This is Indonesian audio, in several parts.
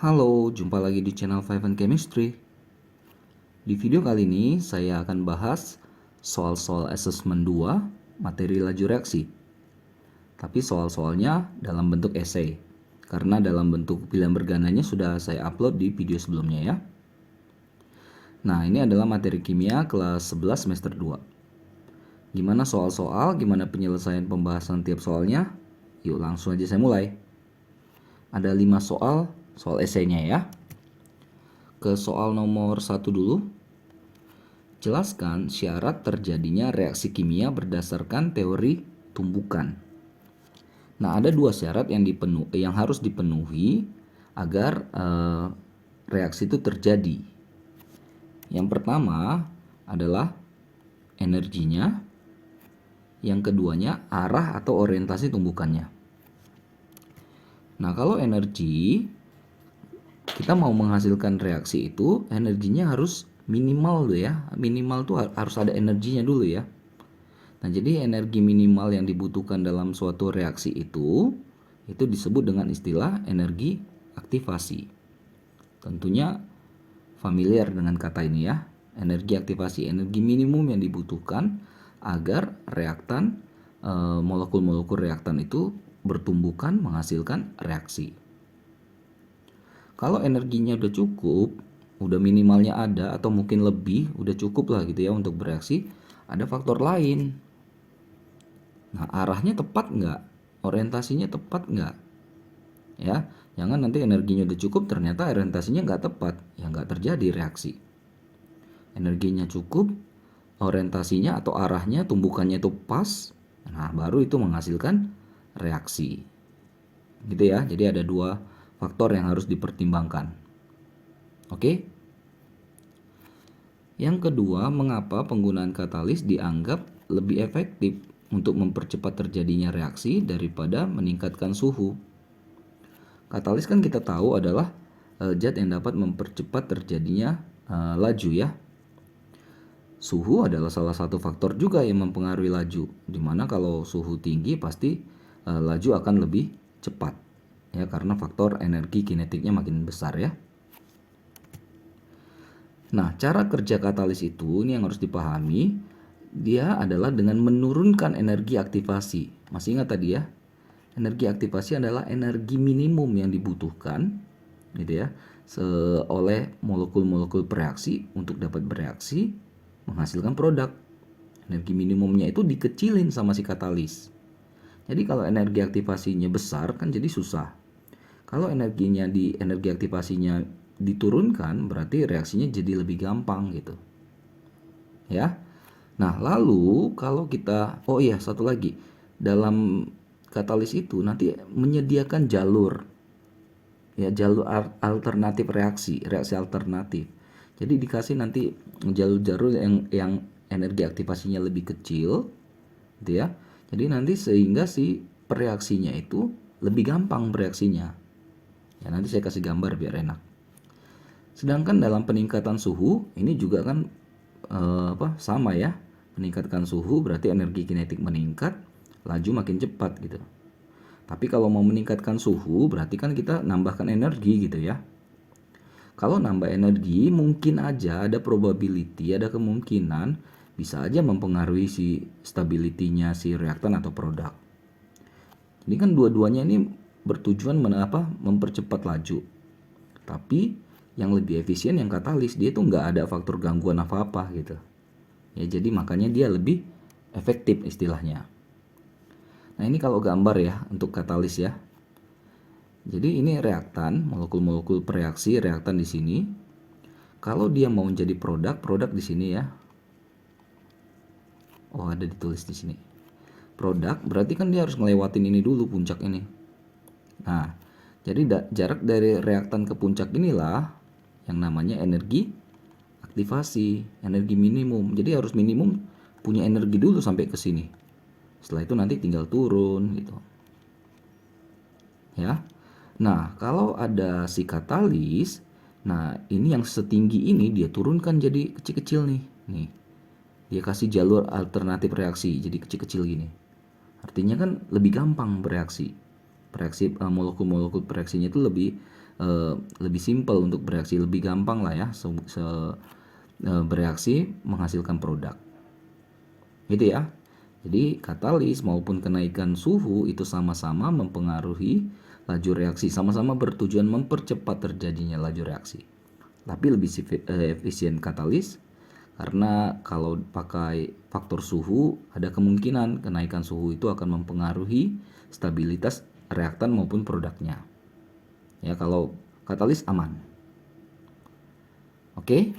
Halo, jumpa lagi di channel Five and Chemistry. Di video kali ini saya akan bahas soal-soal assessment 2 materi laju reaksi. Tapi soal-soalnya dalam bentuk esai, karena dalam bentuk pilihan bergandanya sudah saya upload di video sebelumnya ya. Nah, ini adalah materi kimia kelas 11 semester 2. Gimana soal-soal, gimana penyelesaian pembahasan tiap soalnya? Yuk langsung aja saya mulai. Ada 5 soal esainya ya. Ke soal nomor 1 dulu. Jelaskan syarat terjadinya reaksi kimia berdasarkan teori tumbukan. Nah, ada 2 syarat yang harus dipenuhi agar reaksi itu terjadi. Yang pertama adalah energinya, yang keduanya arah atau orientasi tumbukannya. Nah, kalau energi, kita mau menghasilkan reaksi itu energinya harus minimal dulu ya. Minimal tuh harus ada energinya dulu ya. Nah, jadi energi minimal yang dibutuhkan dalam suatu reaksi itu disebut dengan istilah energi aktivasi. Tentunya familiar dengan kata ini ya. Energi aktivasi, energi minimum yang dibutuhkan agar reaktan, molekul-molekul reaktan itu bertumbukan menghasilkan reaksi. Kalau energinya udah cukup, udah minimalnya ada atau mungkin lebih, udah cukup lah gitu ya untuk bereaksi, ada faktor lain. Nah, arahnya tepat nggak? Orientasinya tepat nggak? Ya, jangan nanti energinya udah cukup ternyata orientasinya nggak tepat, ya nggak terjadi reaksi. Energinya cukup, orientasinya atau arahnya, tumbukannya itu pas, nah baru itu menghasilkan reaksi. Gitu ya, jadi ada 2 faktor yang harus dipertimbangkan. Oke? Yang kedua, mengapa penggunaan katalis dianggap lebih efektif untuk mempercepat terjadinya reaksi daripada meningkatkan suhu? Katalis kan kita tahu adalah zat yang dapat mempercepat terjadinya laju ya. Suhu adalah salah satu faktor juga yang mempengaruhi laju, dimana kalau suhu tinggi pasti laju akan lebih cepat ya, karena faktor energi kinetiknya makin besar ya. Nah, cara kerja katalis itu ini yang harus dipahami, dia adalah dengan menurunkan energi aktivasi. Masih ingat tadi ya? Energi aktivasi adalah energi minimum yang dibutuhkan gitu ya, oleh molekul-molekul bereaksi untuk dapat bereaksi menghasilkan produk. Energi minimumnya itu dikecilin sama si katalis. Jadi kalau energi aktivasinya besar kan jadi susah. Kalau energi aktivasinya diturunkan berarti reaksinya jadi lebih gampang gitu. Ya. Nah, lalu kalau kita satu lagi. Dalam katalis itu nanti menyediakan jalur alternatif reaksi alternatif. Jadi dikasih nanti jalur-jalur yang energi aktivasinya lebih kecil gitu ya. Jadi nanti sehingga si reaksinya itu lebih gampang bereaksinya. Ya, nanti saya kasih gambar biar enak. Sedangkan dalam peningkatan suhu ini juga kan sama ya. Meningkatkan suhu berarti energi kinetik meningkat, laju makin cepat gitu. Tapi kalau mau meningkatkan suhu berarti kan kita nambahkan energi gitu ya. Kalau nambah energi mungkin aja ada probability, ada kemungkinan bisa aja mempengaruhi si stability-nya si reaktan atau produk. Ini kan dua-duanya ini bertujuan mempercepat laju. Tapi yang lebih efisien yang katalis, dia tuh nggak ada faktor gangguan apa-apa gitu. Ya, jadi makanya dia lebih efektif istilahnya. Nah, ini kalau gambar ya untuk katalis ya. Jadi ini reaktan, molekul-molekul bereaksi reaktan di sini. Kalau dia mau menjadi produk di sini ya. Oh, ada ditulis di sini. Produk berarti kan dia harus ngelewatin ini dulu, puncak ini. Nah, jadi jarak dari reaktan ke puncak inilah yang namanya energi aktivasi, energi minimum. Jadi harus minimum punya energi dulu sampai ke sini. Setelah itu nanti tinggal turun gitu. Ya. Nah, kalau ada si katalis, nah ini yang setinggi ini dia turunkan jadi kecil-kecil nih. Nih. Dia kasih jalur alternatif reaksi jadi kecil-kecil gini. Artinya kan lebih gampang bereaksi. Molekul-molekul bereaksinya itu lebih lebih simpel untuk bereaksi, lebih gampang lah ya bereaksi menghasilkan produk. Gitu ya. Jadi katalis maupun kenaikan suhu itu sama-sama mempengaruhi laju reaksi, sama-sama bertujuan mempercepat terjadinya laju reaksi. Tapi lebih efisien katalis karena kalau pakai faktor suhu ada kemungkinan kenaikan suhu itu akan mempengaruhi stabilitas reaktan maupun produknya. Ya, kalau katalis aman. Oke.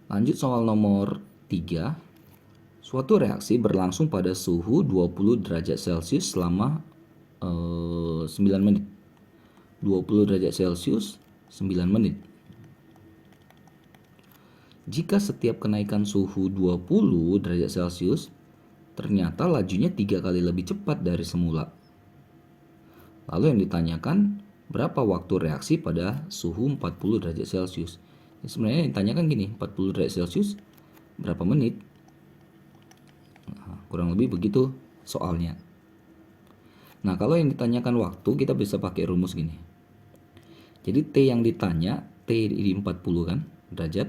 Lanjut soal nomor 3. Suatu reaksi berlangsung pada suhu 20 derajat Celcius selama 9 menit. 20 derajat Celcius 9 menit. Jika setiap kenaikan suhu 20 derajat Celcius ternyata lajunya 3 kali lebih cepat dari semula. Lalu yang ditanyakan, berapa waktu reaksi pada suhu 40 derajat Celcius? Sebenarnya yang ditanyakan gini, 40 derajat Celcius berapa menit? Nah, kurang lebih begitu soalnya. Nah, kalau yang ditanyakan waktu, kita bisa pakai rumus gini. Jadi T yang ditanya, T di 40 kan, derajat,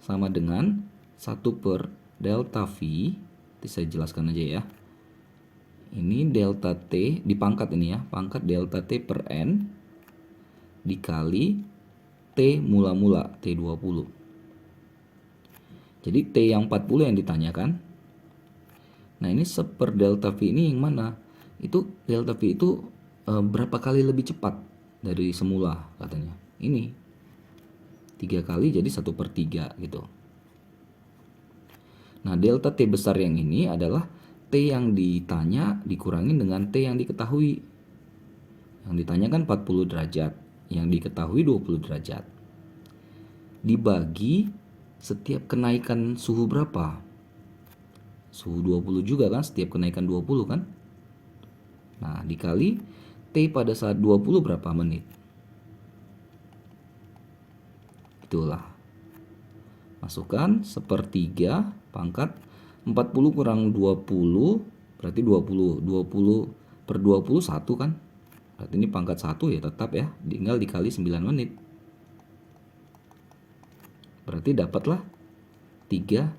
sama dengan 1 per delta V. Nanti saya jelaskan aja ya. Ini delta T dipangkat ini ya, pangkat delta T per N dikali T mula-mula T20. Jadi T yang 40 yang ditanyakan. Nah, ini 1 per delta V ini yang mana? Itu delta V itu berapa kali lebih cepat dari semula katanya. Ini 3 kali jadi 1 per 3 gitu. Nah, delta T besar yang ini adalah T yang ditanya dikurangin dengan T yang diketahui. Yang ditanyakan 40 derajat, yang diketahui 20 derajat. Dibagi setiap kenaikan suhu berapa? Suhu 20 juga kan, setiap kenaikan 20 kan? Nah, dikali T pada saat 20 berapa menit? Itulah. Masukkan 1/3 pangkat 40 kurang 20 berarti 20. 20 per 20 1 kan? Berarti ini pangkat 1 ya tetap ya. Tinggal dikali 9 menit. Berarti dapatlah 3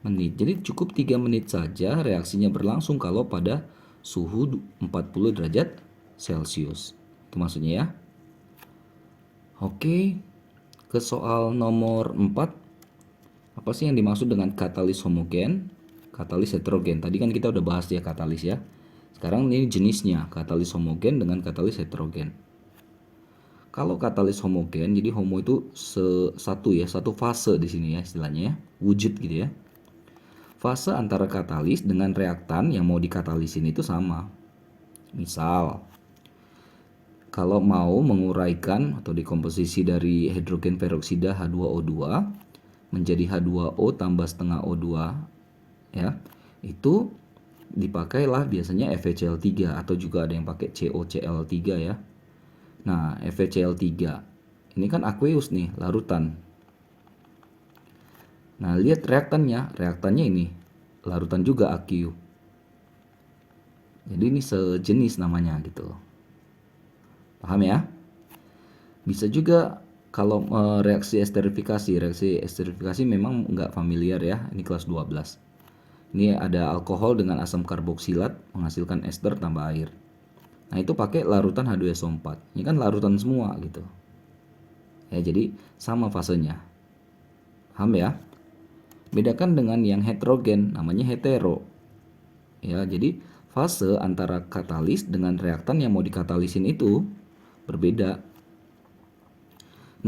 menit. Jadi cukup 3 menit saja reaksinya berlangsung kalau pada suhu 40 derajat Celcius. Itu maksudnya ya. Oke. Ke soal nomor 4. Apa sih yang dimaksud dengan katalis homogen, katalis heterogen? Tadi kan kita udah bahas ya katalis ya. Sekarang ini jenisnya, katalis homogen dengan katalis heterogen. Kalau katalis homogen, jadi homo itu satu fase di sini ya istilahnya ya, wujud gitu ya. Fase antara katalis dengan reaktan yang mau dikatalisin itu sama. Misal, kalau mau menguraikan atau dekomposisi dari hidrogen peroksida H2O2 menjadi H2O tambah setengah O2 ya, itu dipakailah biasanya FeCl3 atau juga ada yang pakai CoCl3 ya. Nah, FeCl3 ini kan aqueous nih, larutan. Nah, lihat reaktannya ini larutan juga aqueous. Jadi ini sejenis namanya gitu. Paham ya? Bisa juga kalau reaksi esterifikasi memang nggak familiar ya, ini kelas 12. Ini ada alkohol dengan asam karboksilat menghasilkan ester tambah air. Nah, itu pakai larutan H2SO4. Ini kan larutan semua gitu. Ya, jadi sama fasenya. Paham ya? Bedakan dengan yang heterogen, namanya hetero. Ya, jadi fase antara katalis dengan reaktan yang mau dikatalisin itu berbeda.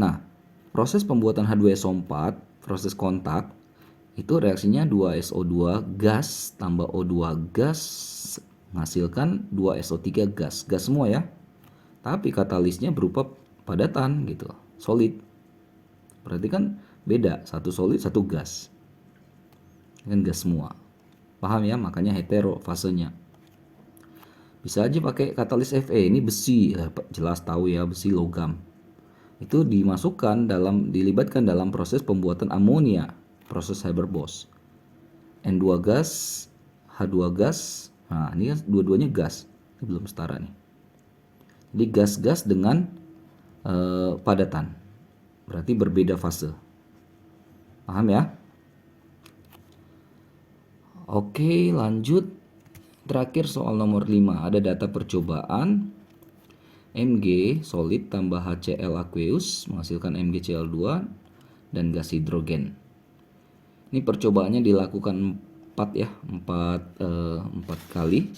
Nah, proses pembuatan H2SO4, proses kontak, itu reaksinya 2SO2 gas tambah O2 gas menghasilkan 2SO3 gas. Gas semua ya. Tapi katalisnya berupa padatan gitu, solid. Berarti kan beda, satu solid, satu gas. Kan gas semua. Paham ya? Makanya hetero fasenya. Bisa aja pakai katalis Fe, ini besi, jelas tahu ya, besi logam. Itu dilibatkan dalam proses pembuatan amonia, proses Haber-Bosch. N2 gas, H2 gas. Nah, ini kan dua-duanya gas. Ini belum setara nih. Jadi gas-gas dengan padatan. Berarti berbeda fase. Paham ya? Oke, lanjut. Terakhir soal nomor 5. Ada data percobaan Mg solid tambah HCl aqueous menghasilkan MgCl2 dan gas hidrogen. Ini percobaannya dilakukan 4 kali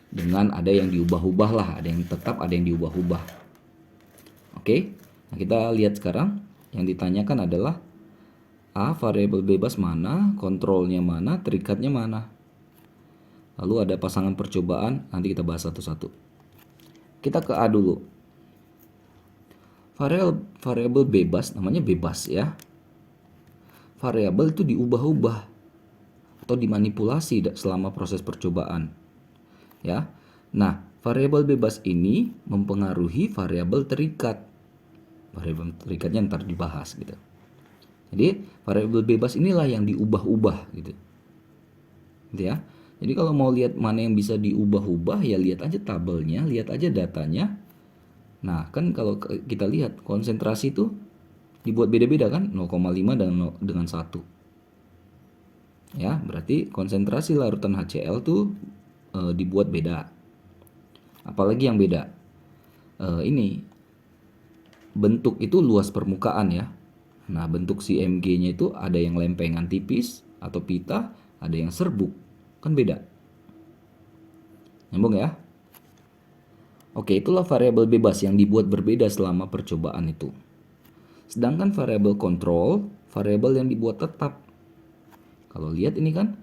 dengan ada yang diubah-ubah lah, ada yang tetap, ada yang diubah-ubah. Oke, nah kita lihat sekarang yang ditanyakan adalah A, variabel bebas mana, kontrolnya mana, terikatnya mana. Lalu ada pasangan percobaan, nanti kita bahas satu-satu. Kita ke A dulu. Variabel bebas, namanya bebas ya. Variabel itu diubah-ubah atau dimanipulasi selama proses percobaan. Ya. Nah, variabel bebas ini mempengaruhi variabel terikat. Variabel terikatnya ntar dibahas gitu. Jadi, variabel bebas inilah yang diubah-ubah gitu. Gitu ya. Jadi kalau mau lihat mana yang bisa diubah-ubah ya lihat aja tabelnya, lihat aja datanya. Nah, kan kalau kita lihat konsentrasi itu dibuat beda-beda kan, 0,5 dengan 1. Ya, berarti konsentrasi larutan HCl tuh dibuat beda. Apalagi yang beda? Ini bentuk itu luas permukaan ya. Nah, bentuk si Mg-nya itu ada yang lempengan tipis atau pita, ada yang serbuk. Kan beda. Nyambung ya? Oke, itulah variabel bebas yang dibuat berbeda selama percobaan itu. Sedangkan variabel kontrol, variabel yang dibuat tetap. Kalau lihat ini kan,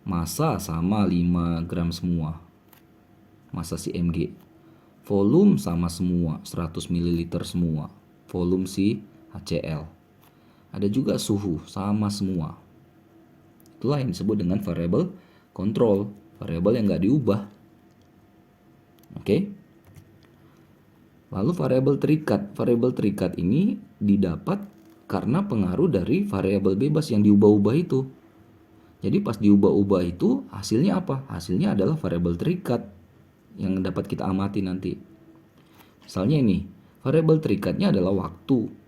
massa sama 5 gram semua. Massa si Mg. Volume sama semua, 100 ml semua. Volume si HCl. Ada juga suhu, sama semua. Itulah yang disebut dengan variabel kontrol, variabel yang nggak diubah. Oke. Lalu variabel terikat ini didapat karena pengaruh dari variabel bebas yang diubah-ubah itu. Jadi pas diubah-ubah itu hasilnya apa? Hasilnya adalah variabel terikat yang dapat kita amati nanti. Misalnya ini, variabel terikatnya adalah waktu.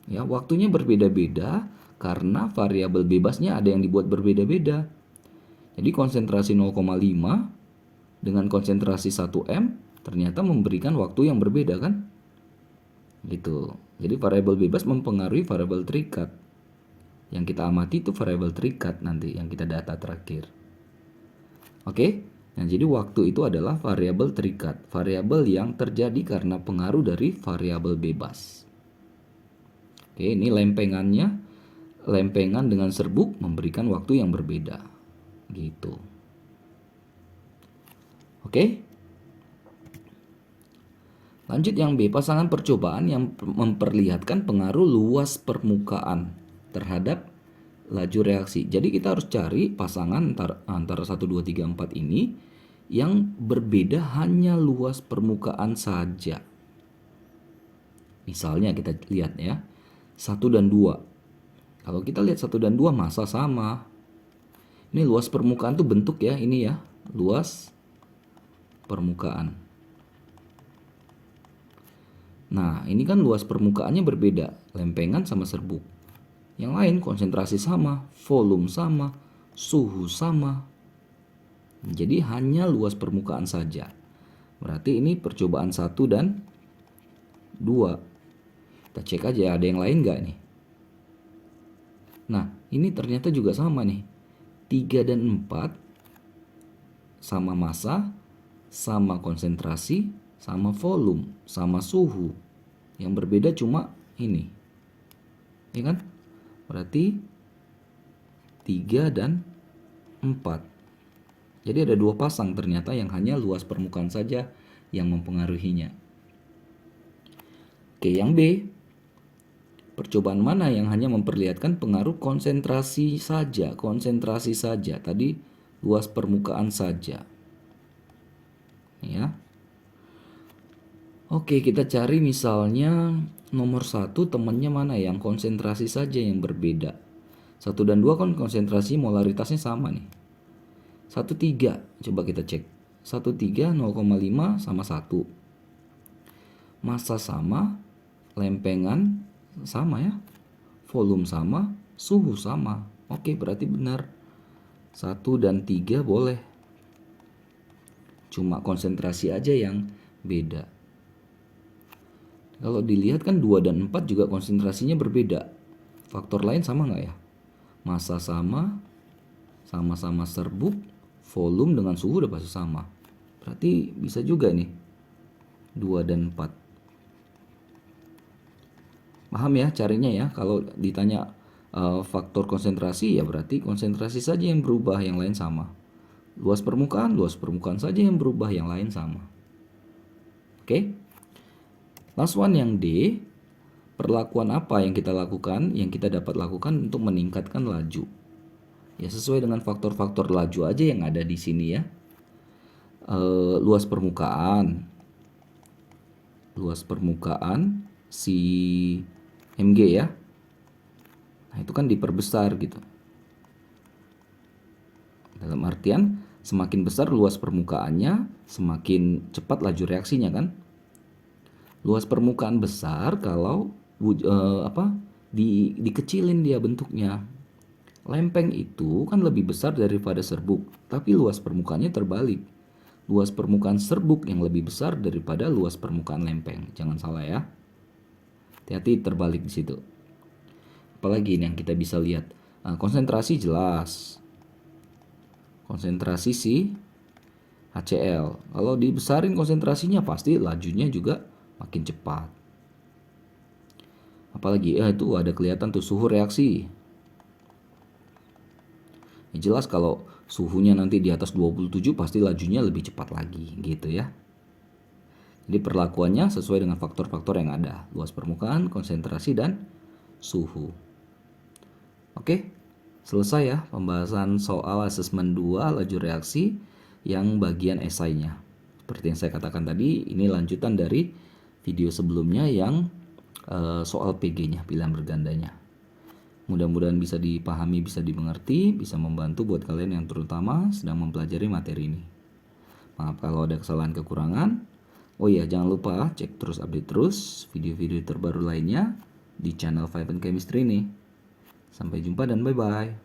Ya, waktunya berbeda-beda karena variabel bebasnya ada yang dibuat berbeda-beda. Jadi konsentrasi 0,5 dengan konsentrasi 1M ternyata memberikan waktu yang berbeda kan? Gitu. Jadi variabel bebas mempengaruhi variabel terikat. Yang kita amati itu variabel terikat nanti yang kita data terakhir. Oke? Nah, jadi waktu itu adalah variabel terikat, variabel yang terjadi karena pengaruh dari variabel bebas. Oke, ini lempengannya, lempengan dengan serbuk memberikan waktu yang berbeda. Gitu. Oke? Lanjut yang B, pasangan percobaan yang memperlihatkan pengaruh luas permukaan terhadap laju reaksi. Jadi kita harus cari pasangan antara 1, 2, 3, 4 ini yang berbeda hanya luas permukaan saja. Misalnya kita lihat ya, 1 dan 2. Kalau kita lihat 1 dan 2 massa sama. Ini luas permukaan tuh bentuk ya, ini ya, luas permukaan. Nah, ini kan luas permukaannya berbeda, lempengan sama serbuk. Yang lain konsentrasi sama, volume sama, suhu sama. Jadi hanya luas permukaan saja. Berarti ini percobaan 1 dan 2. Kita cek aja ada yang lain nggak nih. Nah, ini ternyata juga sama nih. 3 dan 4 sama massa, sama konsentrasi, sama volume, sama suhu. Yang berbeda cuma ini. Ya kan? Berarti 3 dan 4. Jadi ada 2 pasang ternyata yang hanya luas permukaan saja yang mempengaruhinya. Oke, yang B. Percobaan mana yang hanya memperlihatkan pengaruh konsentrasi saja, tadi luas permukaan saja. Ya. Oke, kita cari misalnya nomor 1 temannya mana yang konsentrasi saja yang berbeda. 1 dan 2 kan konsentrasi molaritasnya sama nih. 1, 3, coba kita cek. 13 0,5 sama 1. Massa sama, lempengan sama ya. Volume sama, suhu sama. Oke, berarti benar. 1 dan 3 boleh. Cuma konsentrasi aja yang beda. Kalau dilihat kan 2 dan 4 juga konsentrasinya berbeda. Faktor lain sama nggak ya? Massa sama, sama-sama serbuk, volume dengan suhu udah pasti sama. Berarti bisa juga nih 2 dan 4. Paham ya carinya ya? Kalau ditanya faktor konsentrasi ya berarti konsentrasi saja yang berubah, yang lain sama. Luas permukaan saja yang berubah, yang lain sama. Oke? Last one yang D, perlakuan apa yang kita lakukan, yang kita dapat lakukan untuk meningkatkan laju? Ya sesuai dengan faktor-faktor laju aja yang ada di sini ya. Luas permukaan si mg ya. Nah, itu kan diperbesar gitu. Dalam artian semakin besar luas permukaannya, semakin cepat laju reaksinya kan. Luas permukaan besar kalau dikecilin dia bentuknya. Lempeng itu kan lebih besar daripada serbuk, tapi luas permukaannya terbalik. Luas permukaan serbuk yang lebih besar daripada luas permukaan lempeng. Jangan salah ya. Hati-hati terbalik di situ. Apalagi ini yang kita bisa lihat. Nah, konsentrasi jelas. Konsentrasi si HCl. Kalau dibesarin konsentrasinya pasti lajunya juga makin cepat. Apalagi itu ada kelihatan tuh suhu reaksi. Ya, jelas kalau suhunya nanti di atas 27 pasti lajunya lebih cepat lagi gitu ya. Jadi perlakuannya sesuai dengan faktor-faktor yang ada. Luas permukaan, konsentrasi, dan suhu. Oke, selesai ya pembahasan soal asesmen 2 laju reaksi yang bagian esainya. Seperti yang saya katakan tadi, ini lanjutan dari video sebelumnya yang soal PG-nya, pilihan bergandanya. Mudah-mudahan bisa dipahami, bisa dimengerti, bisa membantu buat kalian yang terutama sedang mempelajari materi ini. Maaf kalau ada kesalahan kekurangan. Oh iya, jangan lupa cek terus, update terus video-video terbaru lainnya di channel Vibe and Chemistry ini. Sampai jumpa dan bye-bye.